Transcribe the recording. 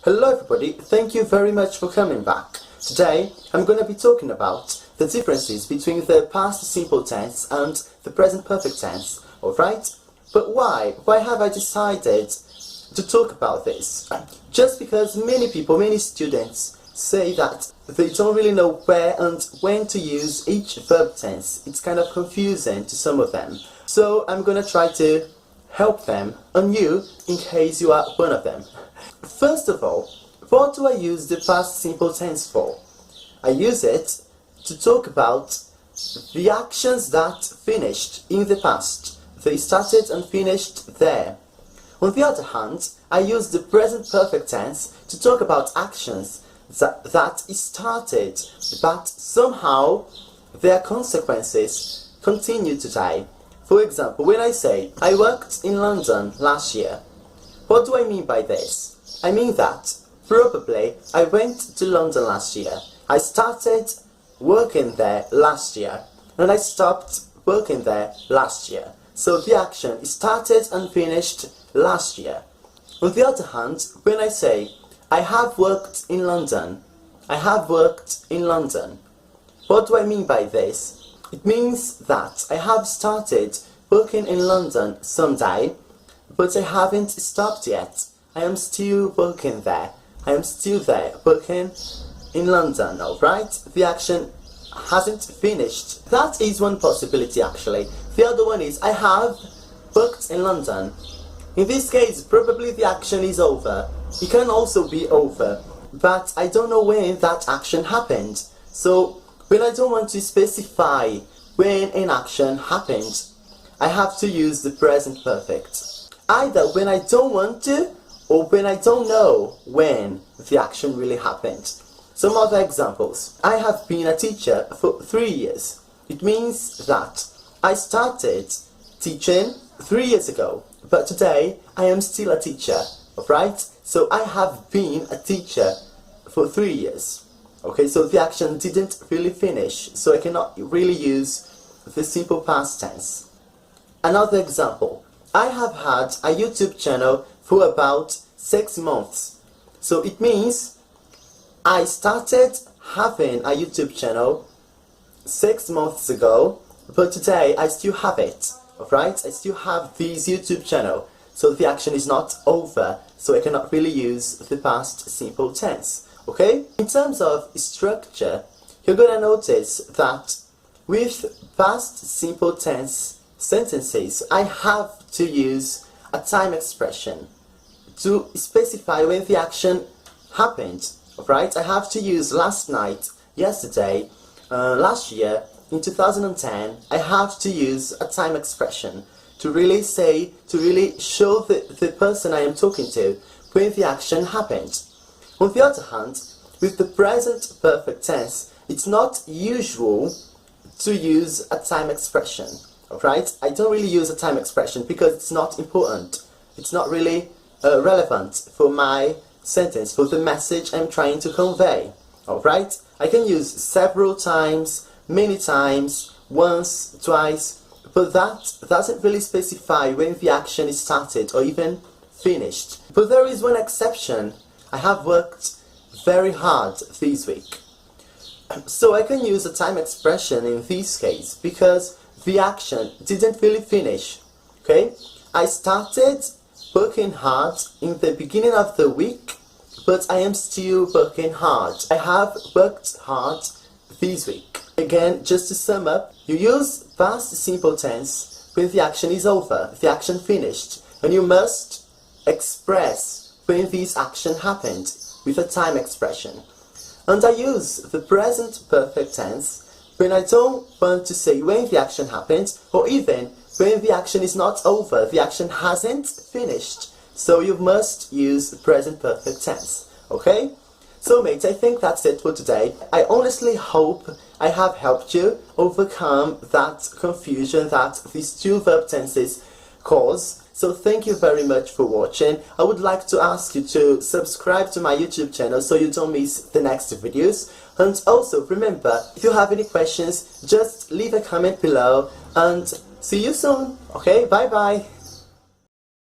Hello everybody, thank you very much for coming back. Today I'm going to be talking about the differences between the past simple tense and the present perfect tense, alright? But why? Why have I decided to talk about this? Just because many people, many students say that they don't really know where and when to use each verb tense. It's kind of confusing to some of them. So I'm going to try to help them and you in case you are one of them. First of all, what do I use the past simple tense for? I use it to talk about the actions that finished in the past. They started and finished there. On the other hand, I use the present perfect tense to talk about actions that started, but somehow their consequences continue today. For example, when I say, I worked in London last year, what do I mean by this? I mean that, probably, I went to London last year. I started working there last year, and I stopped working there last year. So the action started and finished last year. On the other hand, when I say, I have worked in London, I have worked in London, what do I mean by this? It means that I have started working in London someday, but I haven't stopped yet. I am still working there. I am still there, working in London, alright? The action hasn't finished. That is one possibility actually. The other one is, I have worked in London. In this case, probably the action is over. It can also be over, but I don't know when that action happened. So, when I don't want to specify when an action happened, I have to use the present perfect. Either when I don't want to, or when I don't know when the action really happened. Some other examples. I have been a teacher for 3 years. It means that I started teaching 3 years ago, but today I am still a teacher, alright? So I have been a teacher for 3 years. Okay, so the action didn't really finish, so I cannot really use the simple past tense. Another example. I have had a YouTube channel for about 6 months. So it means I started having a YouTube channel 6 months ago, but today I still have it, alright? I still have this YouTube channel, so the action is not over, so I cannot really use the past simple tense, okay? In terms of structure, you're gonna notice that with past simple tense sentences, I have to use a time expression to specify when the action happened, right? I have to use last night, yesterday, last year, in 2010, I have to use a time expression to really say, to really show the person I am talking to when the action happened. On the other hand, with the present perfect tense, it's not usual to use a time expression, alright? I don't really use a time expression because it's not important. It's not really relevant for my sentence, for the message I'm trying to convey, alright? I can use several times, many times, once, twice, but that doesn't really specify when the action is started or even finished. But there is one exception. I have worked very hard this week. So I can use a time expression in this case because the action didn't really finish, okay? I started working hard in the beginning of the week, but I am still working hard. I have worked hard this week. Again, just to sum up, you use past simple tense when the action is over, the action finished, and you must express when this action happened with a time expression. And I use the present perfect tense when I don't want to say when the action happened, or even when the action is not over, the action hasn't finished. So you must use the present perfect tense, okay? So mates, I think that's it for today. I honestly hope I have helped you overcome that confusion that these two verb tenses cause. So thank you very much for watching. I would like to ask you to subscribe to my YouTube channel so you don't miss the next videos. And also remember, if you have any questions, just leave a comment below and see you soon. Okay, bye bye.